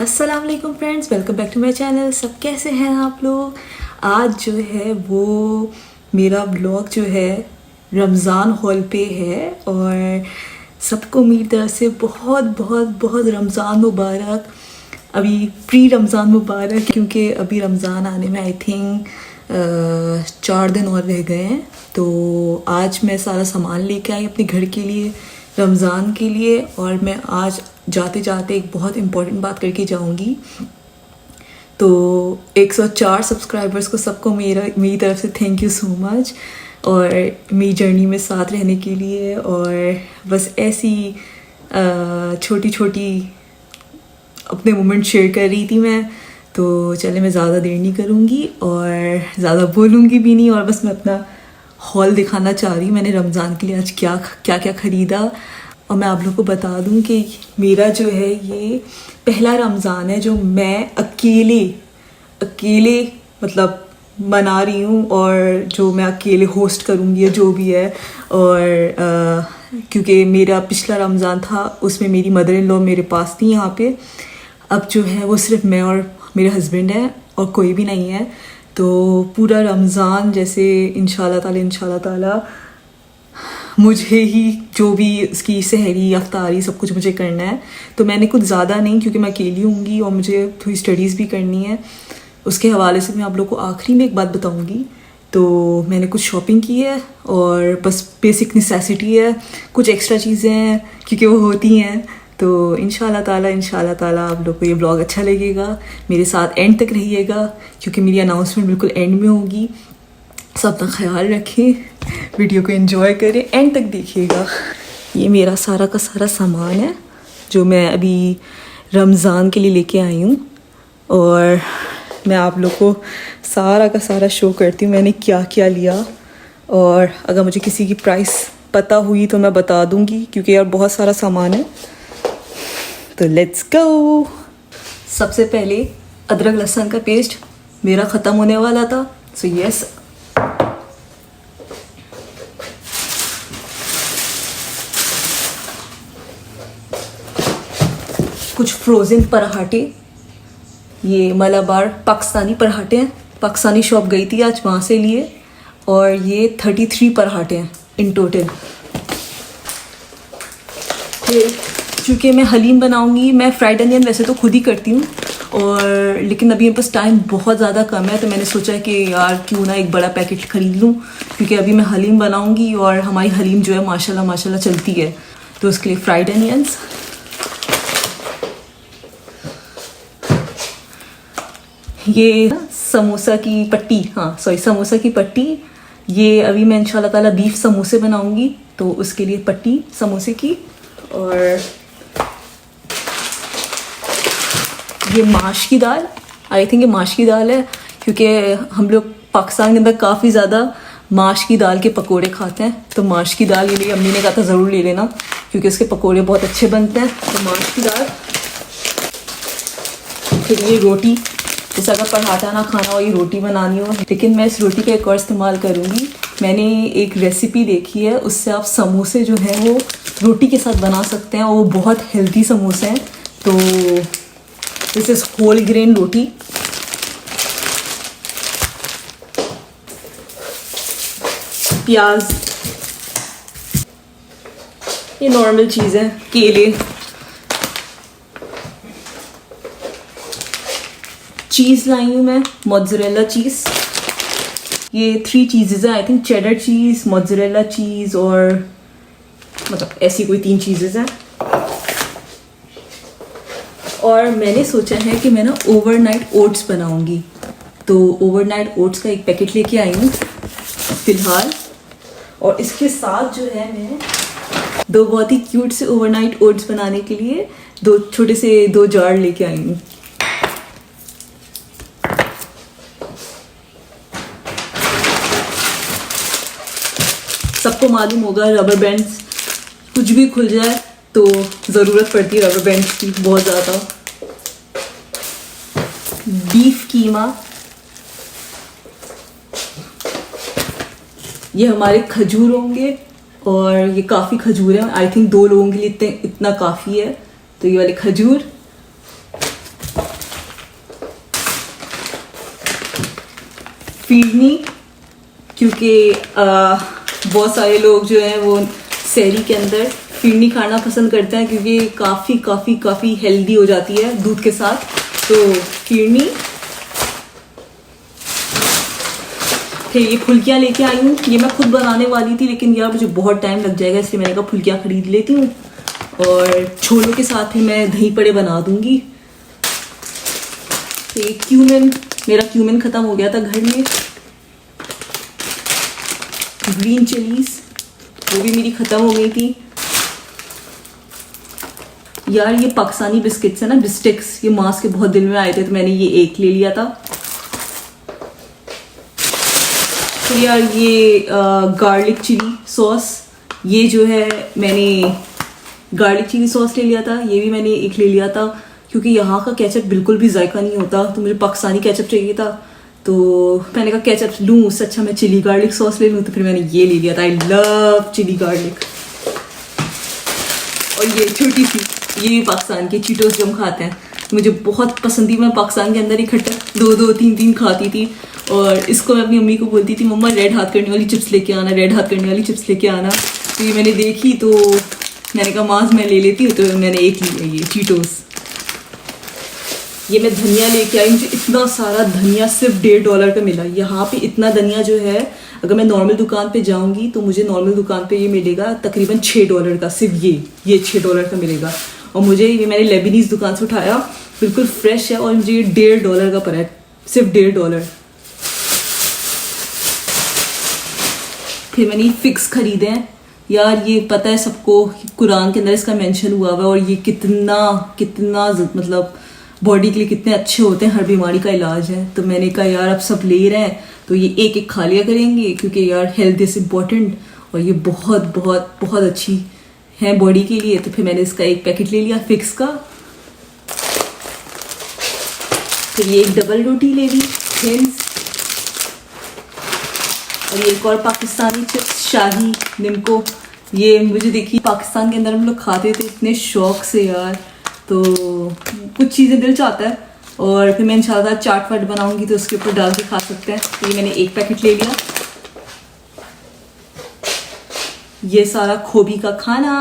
अस्सलाम वालेकुम friends, welcome back to my channel. सब कैसे हैं आप लोग। आज जो है वो मेरा ब्लॉग जो है रमज़ान हॉल पे है और सबको मेरी तरफ से बहुत बहुत बहुत रमज़ान मुबारक। अभी प्री रमज़ान मुबारक, क्योंकि अभी रमज़ान आने में आई थिंक 4 दिन और रह गए हैं। तो आज मैं सारा सामान लेके आई अपने घर के लिए, रमज़ान के लिए। और मैं आज जाते जाते एक बहुत इम्पोर्टेंट बात करके जाऊंगी। तो 104 सब्सक्राइबर्स को सबको मेरी तरफ से थैंक यू सो मच, और मेरी जर्नी में साथ रहने के लिए। और बस ऐसी छोटी छोटी अपने मोमेंट शेयर कर रही थी मैं। तो चले, मैं ज़्यादा देर नहीं करूँगी और ज़्यादा बोलूँगी भी नहीं, और बस मैं अपना हॉल दिखाना चाह रही हूँ। मैंने रमज़ान के लिए आज क्या क्या खरीदा। और मैं आप लोगों को बता दूं कि मेरा जो है ये पहला रमज़ान है जो मैं अकेले मतलब मना रही हूँ, और जो मैं अकेले होस्ट करूँगी या जो भी है। और क्योंकि मेरा पिछला रमज़ान था उसमें मेरी मदर इन लॉ मेरे पास थी यहाँ पे। अब जो है वो सिर्फ मैं और मेरे हस्बैंड हैं और कोई भी नहीं है। तो पूरा रमज़ान जैसे इंशाल्लाह ताला मुझे ही जो भी उसकी सहरी अफ्तारी सब कुछ मुझे करना है। तो मैंने कुछ ज़्यादा नहीं, क्योंकि मैं अकेली होंगी और मुझे थोड़ी स्टडीज़ भी करनी है। उसके हवाले से मैं आप लोग को आखिरी में एक बात बताऊंगी। तो मैंने कुछ शॉपिंग की है और बस बेसिक नेसेसिटी है, कुछ एक्स्ट्रा चीज़ें हैं क्योंकि वो होती हैं। तो इंशाल्लाह ताला आप लोग को ये ब्लॉग अच्छा लगेगा। मेरे साथ एंड तक रहिएगा, क्योंकि मेरी अनाउंसमेंट बिल्कुल एंड में होगी। सब अपना ख्याल रखें, वीडियो को एंजॉय करें, एंड तक देखिएगा। ये मेरा सारा का सारा सामान है जो मैं अभी रमज़ान के लिए लेके आई हूँ, और मैं आप लोग को सारा का सारा शो करती हूँ मैंने क्या क्या लिया। और अगर मुझे किसी की प्राइस पता हुई तो मैं बता दूँगी, क्योंकि यार बहुत सारा सामान है। तो लेट्स गो। सबसे पहले अदरक लहसुन का पेस्ट मेरा ख़त्म होने वाला था, सो यस कुछ फ्रोज़न पराठे, ये मलाबार पाकिस्तानी पराठे हैं। पाकिस्तानी शॉप गई थी आज, वहाँ से लिए। और ये 33 पराठे हैं इन टोटल। फिर चूँकि मैं हलीम बनाऊँगी, मैं फ्राइड अनियन वैसे तो खुद ही करती हूँ, और लेकिन अभी मेरे पास टाइम बहुत ज़्यादा कम है। तो मैंने सोचा कि यार क्यों ना एक बड़ा पैकेट ख़रीद लूँ, क्योंकि अभी मैं हलीम बनाऊँगी और हमारी हलीम जो है माशाल्लाह चलती है। तो उसके लिए फ्राइड अनियंस, ये समोसा की पट्टी, समोसा की पट्टी। ये अभी मैं इंशाल्लाह ताला बीफ समोसे बनाऊंगी, तो उसके लिए पट्टी समोसे की। और ये माश की दाल, आई थिंक ये माश की दाल है, क्योंकि हम लोग पाकिस्तान के अंदर काफ़ी ज़्यादा माश की दाल के पकोड़े खाते हैं। तो माश की दाल ये लिए अम्मी ने कहा था ज़रूर ले लेना, क्योंकि उसके पकोड़े बहुत अच्छे बनते हैं। तो माश की दाल। फिर ये रोटी, जैसे अगर पराठा ना खाना हो, ये रोटी बनानी हो, लेकिन मैं इस रोटी का एक और इस्तेमाल करूँगी। मैंने एक रेसिपी देखी है, उससे आप समोसे जो हैं वो रोटी के साथ बना सकते हैं, और वो बहुत हेल्दी समोसे हैं। तो दिस इज़ होल ग्रेन रोटी। प्याज, ये नॉर्मल चीज़ है। केले, चीज़ लाई हूँ मैं, मोज़रेला चीज़। ये 3 चीज़ेज़ हैं I think, cheddar cheese, mozzarella cheese, और मतलब ऐसी कोई 3 चीज़ेज़ हैं। और मैंने सोचा है कि मैं ना ओवरनाइट ओट्स बनाऊंगी। तो ओवरनाइट ओट्स का एक पैकेट लेके आई हूँ फ़िलहाल। और इसके साथ जो है मैं 2 बहुत ही क्यूट से ओवरनाइट ओट्स बनाने के लिए 2 छोटे से 2 जार लेके आई हूँ। सबको मालूम होगा रबर बैंड्स, कुछ भी खुल जाए तो ज़रूरत पड़ती है रबर बैंड्स की बहुत ज़्यादा। बीफ कीमा, ये हमारे खजूर होंगे, और ये काफ़ी खजूर है। आई थिंक 2 लोगों के लिए इतना काफ़ी है। तो ये वाले खजूर, फीडनी, क्योंकि बहुत सारे लोग जो हैं वो सहरी के अंदर फीडनी खाना पसंद करते हैं, क्योंकि काफ़ी काफ़ी काफ़ी हेल्दी हो जाती है दूध के साथ। तो फीडनी। फिर ये फुल्कियाँ लेके आई हूँ, ये मैं खुद बनाने वाली थी लेकिन यार मुझे बहुत टाइम लग जाएगा, इसलिए मैंने कहा फुल्कियाँ खरीद लेती हूँ और छोलों के साथ ही मैं दही पड़े बना दूँगी। ये क्यूमिन, मेरा क्यूमिन ख़त्म हो गया था घर में। ग्रीन चिलीज वो भी मेरी ख़त्म हो गई थी। यार ये पाकिस्तानी बिस्किट्स है ना, बिस्टिक्स, ये मास के बहुत दिल में आए थे तो मैंने ये एक ले लिया था। तो यार ये गार्लिक चिली सॉस, ये जो है मैंने गार्लिक चिली सॉस ले लिया था, ये भी मैंने एक ले लिया था, क्योंकि यहाँ का केचप बिल्कुल भी जायका नहीं होता, तो मुझे पाकिस्तानी केचप चाहिए था। तो मैंने कहा केचप लूँ उससे अच्छा मैं चिली गार्लिक सॉस ले लूँ, तो फिर मैंने ये ले लिया था। I love chilli garlic. और ये छोटी सी, ये भी पाकिस्तान के चीटोस जो हम खाते हैं, मुझे बहुत पसंद थी। मैं पाकिस्तान के अंदर इकट्ठा 2-2, 3-3 खाती थी, और इसको मैं अपनी मम्मी को बोलती थी मम्मा रेड हाथ करने वाली चिप्स लेके आना, रेड हाथ करने वाली चिप्स लेके आना। तो ये मैंने देखी तो मैंने कहा माज मैं ले लेती हूँ, तो मैंने एक लिया ये चीटोस। ये मैं धनिया लेके आई, मुझे इतना सारा धनिया सिर्फ $1.5 का मिला। यहाँ पे इतना धनिया जो है अगर मैं नॉर्मल दुकान पे जाऊँगी तो मुझे नॉर्मल दुकान पे ये मिलेगा तकरीबन $6 का, सिर्फ ये $6 का मिलेगा। और मुझे ये मैंने लेबनीज़ दुकान से उठाया, बिल्कुल फ्रेश है, और मुझे ये $1.5 का पड़ा है, सिर्फ $1.5। फिर मैंने फिक्स खरीदे हैं। यार ये पता है सबको, कुरान के अंदर इसका मेंशन हुआ हुआ है, और ये कितना कितना मतलब बॉडी के लिए कितने अच्छे होते हैं, हर बीमारी का इलाज है। तो मैंने कहा यार अब सब ले रहे हैं तो ये एक एक खा लिया करेंगे, क्योंकि यार हेल्थ इज इम्पोर्टेंट, और ये बहुत बहुत बहुत अच्छी है बॉडी के लिए। तो फिर मैंने इसका एक पैकेट ले लिया फिक्स का। फिर ये एक डबल रोटी ले ली थिन्स, और ये एक और पाकिस्तानी चिप्स शाही निम्को। ये मुझे देखी पाकिस्तान के अंदर हम लोग खाते थे इतने शौक से यार, तो कुछ चीज़ें दिल चाहता है। और फिर मैं इंशाल्लाह चाट वाट बनाऊंगी तो उसके ऊपर डाल के खा सकते हैं। तो ये मैंने एक पैकेट ले लिया। ये सारा खोबी का खाना।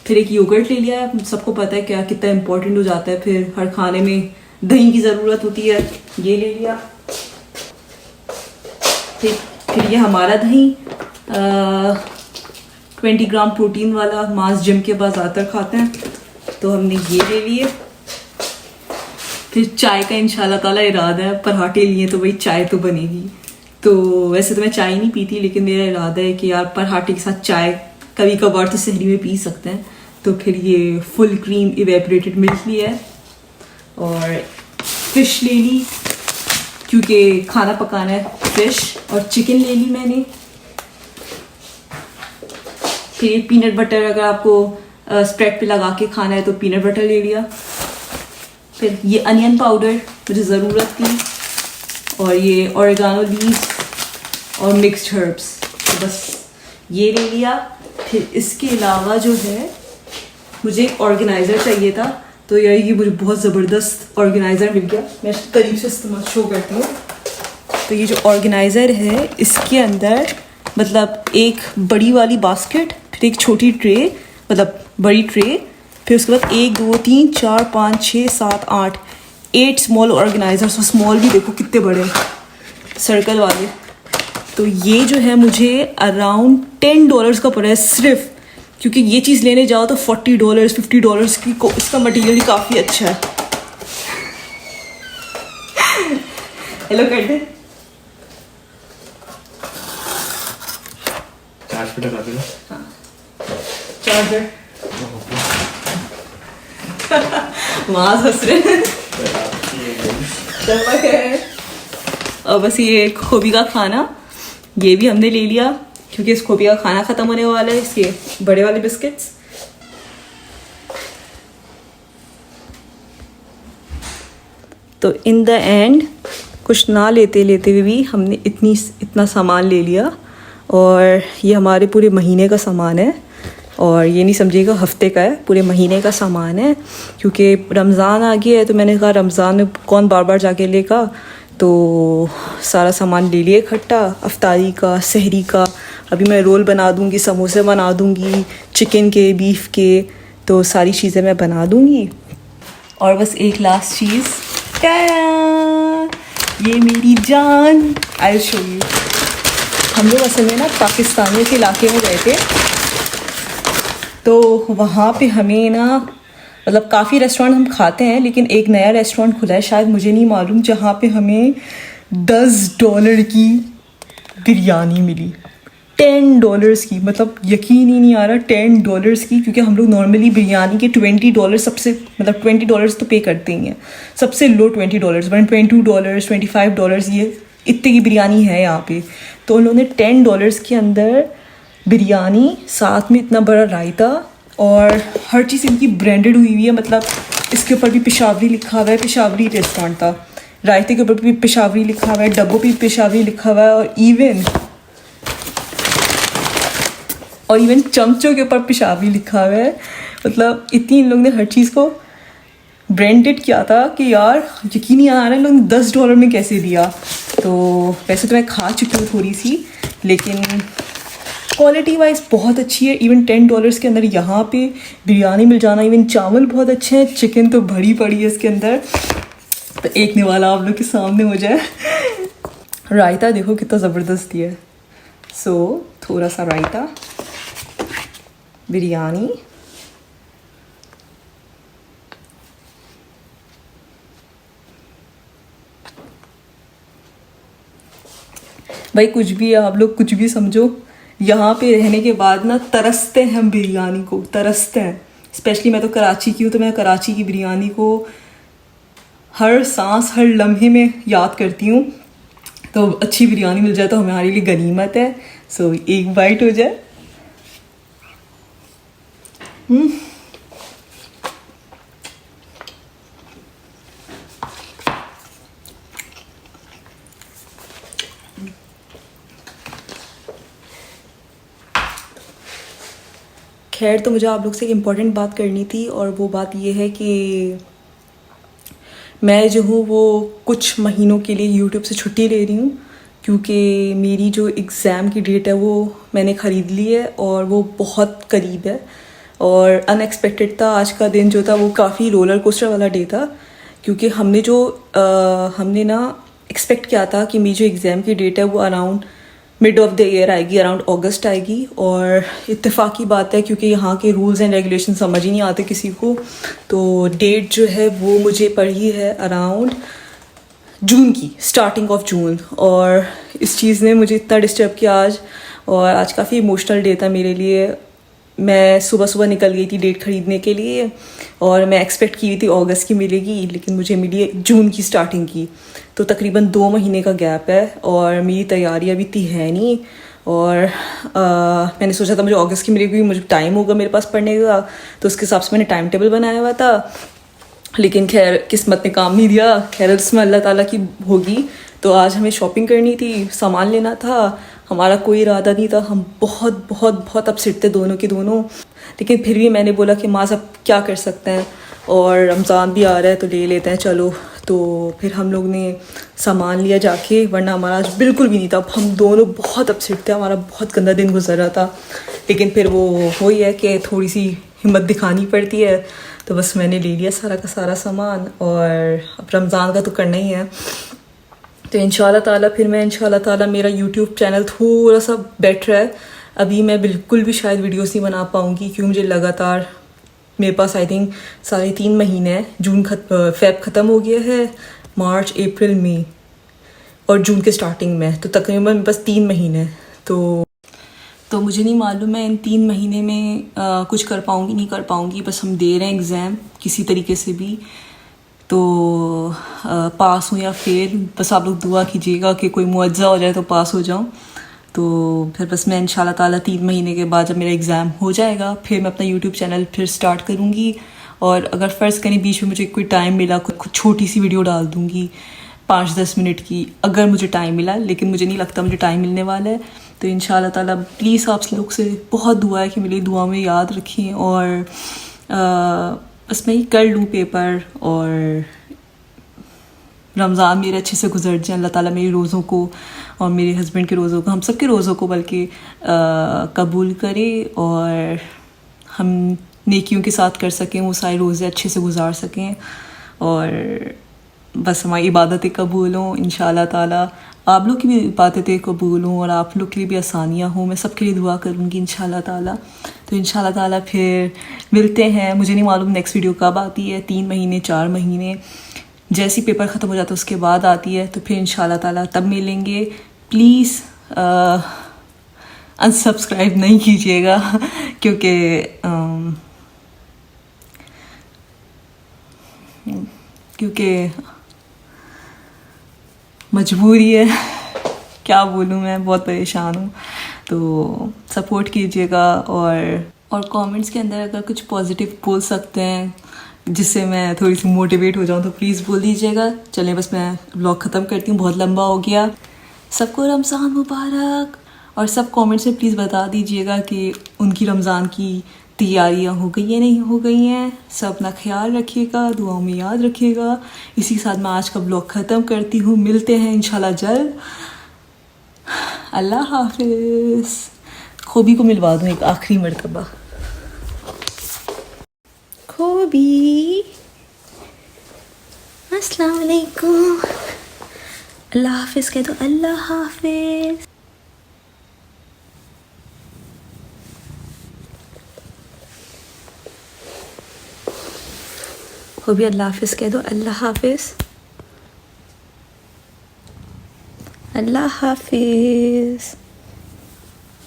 फिर एक योगर्ट ले लिया। सबको पता है क्या कितना इम्पोर्टेंट हो जाता है, फिर हर खाने में दही की ज़रूरत होती है, ये ले लिया। फिर ये हमारा दही 20 ग्राम प्रोटीन वाला, मास जिम के बाद ज़्यादातर खाते हैं, तो हमने ये ले लिए। फिर चाय का इंशाल्लाह ताला इरादा है, पराठे लिए तो भाई चाय तो बनेगी। तो वैसे तो मैं चाय नहीं पीती, लेकिन मेरा इरादा है कि यार पराठे के साथ चाय कभी कभार तो सहरी में पी सकते हैं। तो फिर ये फुल क्रीम इवेपोरेटेड मिल्क लिया है, और फिश ले ली क्योंकि खाना पकाना है, फिश और चिकन ले ली मैंने। फिर पीनट बटर, अगर आपको स्प्रेड पे लगा के खाना है तो पीनट बटर ले लिया। फिर ये अनियन पाउडर मुझे ज़रूरत थी, और ये ऑरिगानो लीव्स और मिक्स्ड हर्ब्स, तो बस ये ले लिया। फिर इसके अलावा जो है मुझे एक ऑर्गेनाइज़र चाहिए था, तो यार ये मुझे बहुत ज़बरदस्त ऑर्गेनाइज़र मिल गया। मैं करीब से इस्तेमाल शो करती हूँ। तो ये जो ऑर्गेनाइज़र है इसके अंदर मतलब एक बड़ी वाली बास्केट, फिर एक छोटी ट्रे, मतलब बड़ी ट्रे, फिर उसके बाद 1 2 3 4 5 6 7 8 स्मॉल ऑर्गेनाइजर्स। और स्मॉल भी देखो कितने बड़े सर्कल वाले। तो ये जो है मुझे अराउंड $10 का पड़ा है सिर्फ, क्योंकि ये चीज़ लेने जाओ तो $40 $50 की इसका मटेरियल भी काफ़ी अच्छा है। हेलो कर दे, चार्ज पे लगा देना। हाँ चार्जर वहाँ हंस रहे हैं। और बस ये खोबी का खाना ये भी हमने ले लिया, क्योंकि इस खोबी का खाना ख़त्म होने वाला है। इसके बड़े वाले बिस्किट्स, तो इन द एंड कुछ ना लेते लेते हुए भी हमने इतना सामान ले लिया। और ये हमारे पूरे महीने का सामान है, और ये नहीं समझिएगा हफ्ते का है, पूरे महीने का सामान है। क्योंकि रमज़ान आ गया है, तो मैंने कहा रमज़ान में कौन बार बार जाके लेगा, तो सारा सामान ले लिया इकट्ठा, अफ्तारी का, सहरी का। अभी मैं रोल बना दूँगी, समोसे बना दूँगी, चिकन के, बीफ के, तो सारी चीज़ें मैं बना दूँगी। और बस एक लास्ट चीज़, ये मेरी जान, आई शो यू। हम लोग असल में ना पाकिस्तानियों के इलाके में गए थे, तो वहाँ पे हमें ना मतलब काफ़ी रेस्टोरेंट हम खाते हैं, लेकिन एक नया रेस्टोरेंट खुला है, शायद मुझे नहीं मालूम, जहाँ पे हमें $10 की बिरयानी मिली। $10 की, मतलब यकीन ही नहीं आ रहा, $10 की। क्योंकि हम लोग नॉर्मली बिरयानी के $20 सबसे, मतलब $20 तो पे करते ही हैं, सबसे लो $20, वरना $22, $25 ये इतने की बिरयानी है यहाँ पे। तो उन्होंने $10 के अंदर बिरयानी, साथ में इतना बड़ा रायता, और हर चीज़ इनकी ब्रांडेड हुई हुई है। मतलब इसके ऊपर भी पेशावरी लिखा हुआ है, पेशावरी रेस्टोरेंट था। रायते के ऊपर भी पेशावरी लिखा हुआ है, डब्बों पे भी पेशावरी लिखा हुआ है, और इवन चमचों के ऊपर पेशावरी लिखा हुआ है। मतलब इतनी इन लोगों ने हर चीज़ को ब्रांडेड किया था कि यार यकीन नहीं आ रहा है इन लोगों ने $10 में कैसे दिया। तो वैसे तो मैं खा चुकी हूँ थोड़ी सी, लेकिन क्वालिटी वाइज बहुत अच्छी है। इवन $10 के अंदर यहाँ पे बिरयानी मिल जाना, इवन चावल बहुत अच्छे हैं, चिकन तो भरी पड़ी है इसके अंदर। तो एक निवाला आप लोग के सामने हो जाए। रायता देखो कितना ज़बरदस्त है। सो थोड़ा सा रायता, बिरयानी, भाई कुछ भी है, आप लोग कुछ भी समझो। यहाँ पे रहने के बाद ना तरसते हैं हम बिरयानी को, तरसते हैं। स्पेशली मैं तो कराची की हूँ, तो मैं कराची की बिरयानी को हर सांस, हर लम्हे में याद करती हूँ। तो अच्छी बिरयानी मिल जाए तो हमारे लिए गनीमत है। सो एक बाइट हो जाए। खैर, तो मुझे आप लोग से एक इम्पॉर्टेंट बात करनी थी, और वो बात ये है कि मैं जो हूँ वो कुछ महीनों के लिए यूट्यूब से छुट्टी ले रही हूँ, क्योंकि मेरी जो एग्ज़ाम की डेट है वो मैंने ख़रीद ली है, और वो बहुत करीब है। और अनएक्सपेक्टेड था, आज का दिन जो था वो काफ़ी रोलर कोस्टर वाला डे था, क्योंकि हमने ना एक्सपेक्ट किया था कि मेरी जो एग्ज़ाम की डेट है वो around mid of the year आएगी, अराउंड अगस्त आएगी। और इत्तेफाकी बात है, क्योंकि यहाँ के रूल्स एंड रेगुलेशन समझ ही नहीं आते किसी को, तो डेट जो है वो मुझे पड़ी है अराउंड जून की, स्टार्टिंग ऑफ जून। और इस चीज़ ने मुझे इतना डिस्टर्ब किया आज, और आज काफ़ी इमोशनल डे था मेरे लिए। मैं सुबह सुबह निकल गई थी डेट ख़रीदने के लिए, और मैं एक्सपेक्ट की थी अगस्त की मिलेगी, लेकिन मुझे मिली जून की स्टार्टिंग की। तो तकरीबन 2 महीने का गैप है, और मेरी तैयारी अभी इतनी है नहीं। और मैंने सोचा था मुझे अगस्त की मिलेगी, मुझे टाइम होगा मेरे पास पढ़ने का, तो उसके हिसाब से मैंने टाइम टेबल बनाया हुआ था। लेकिन खैर किस्मत ने काम नहीं दिया। खैर उसमें अल्लाह ताला की होगी। तो आज हमें शॉपिंग करनी थी, सामान लेना था, हमारा कोई इरादा नहीं था। हम बहुत बहुत बहुत अपसेट थे दोनों के दोनों, लेकिन फिर भी मैंने बोला कि माँ अब क्या कर सकते हैं, और रमज़ान भी आ रहा है तो ले लेते हैं चलो। तो फिर हम लोग ने सामान लिया जाके, वरना हमारा आज बिल्कुल भी नहीं था। हम दोनों बहुत अपसेट थे, हमारा बहुत गंदा दिन गुजर रहा था। लेकिन फिर वो ही है कि थोड़ी सी हिम्मत दिखानी पड़ती है। तो बस मैंने ले लिया सारा का सारा सामान, और अब रमज़ान का तो करना ही है। तो इंशाल्लाह ताला फिर मैं इंशाल्लाह ताला मेरा यूट्यूब चैनल थोड़ा सा बेटर है। अभी मैं बिल्कुल भी शायद वीडियोस नहीं बना पाऊँगी, क्योंकि मुझे लगातार मेरे पास आई थिंक 3.5 महीने हैं। फेब ख़त्म हो गया है, मार्च, अप्रैल, मई और जून के स्टार्टिंग में, तो तकरीबन मेरे पास 3 महीने हैं। तो मुझे नहीं मालूम मैं इन 3 महीने में कुछ कर पाऊँगी नहीं कर पाऊँगी। बस हम दे रहे हैं एग्ज़ाम किसी तरीके से भी, तो पास हूँ या फेल, बस आप लोग दुआ कीजिएगा कि कोई मुआवजा हो जाए तो पास हो जाऊँ। तो फिर बस मैं इंशाल्लाह ताला 3 महीने के बाद जब मेरा एग्ज़ाम हो जाएगा, फिर मैं अपना यूट्यूब चैनल फिर स्टार्ट करूँगी। और अगर फ़र्ज़ करें बीच में मुझे कोई टाइम मिला, कुछ छोटी सी वीडियो डाल दूँगी 5-10 मिनट की, अगर मुझे टाइम मिला। लेकिन मुझे नहीं लगता मुझे टाइम मिलने वाला है। तो इंशाल्लाह ताला प्लीज़ आप लोग से बहुत दुआ है कि मेरी दुआ में याद रखें, और बस मैं ही कर लूँ पेपर, और रमज़ान मेरे अच्छे से गुजर जाए। अल्लाह ताला मेरे रोज़ों को और मेरे हस्बैंड के रोज़ों को, हम सब के रोज़ों को बल्कि कबूल करे और हम नेकियों के साथ कर सकें, वो सारे रोज़े अच्छे से गुजार सकें और बस हमारी इबादतें कबूल हों इंशाअल्लाह ताला। आप लोग की भी इबादतें कबूल हों और आप लोग के लिए भी आसानियाँ हों। मैं सबके लिए दुआ करूँगी इंशाअल्लाह ताला। तो इंशाअल्लाह ताला फिर मिलते हैं। मुझे नहीं मालूम नेक्स्ट वीडियो कब आती है, 3 महीने 4 महीने, जैसे ही पेपर ख़त्म हो जाता है उसके बाद आती है। तो फिर इंशाअल्लाह ताला तब मिलेंगे। प्लीज़ अनसब्सक्राइब नहीं कीजिएगा क्योंकि मजबूरी है। क्या बोलूँ, मैं बहुत परेशान हूँ। तो सपोर्ट कीजिएगा और कमेंट्स के अंदर अगर कुछ पॉजिटिव बोल सकते हैं जिससे मैं थोड़ी सी मोटिवेट हो जाऊँ तो प्लीज़ बोल दीजिएगा। चलें बस मैं ब्लॉग ख़त्म करती हूँ, बहुत लंबा हो गया। सबको रमज़ान मुबारक। और सब कमेंट्स में प्लीज़ बता दीजिएगा कि उनकी रमज़ान की तैयारियां हो गई हैं नहीं हो गई हैं। सब अपना ख्याल रखिएगा, दुआओं में याद रखिएगा। इसी के साथ मैं आज का ब्लॉग ख़त्म करती हूँ। मिलते हैं इंशाल्लाह जल्द। अल्लाह हाफिज़। खोबी को मिलवा दूँ एक आखिरी मरतबा। खोबी, अस्सलाम वालेकुम। अल्लाह हाफिज़ कह दो। अल्लाह हाफिज़। खोबी अल्लाह हाफिज़ कह दो। अल्लाह हाफिज़। अल्लाह हाफिज़।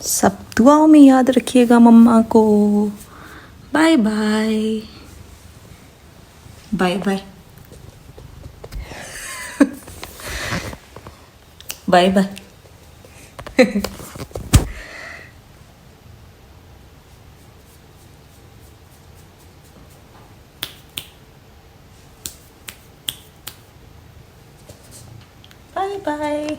सब दुआओं में याद रखिएगा मम्मा को। Bye bye. Bye bye. Bye bye. Bye bye.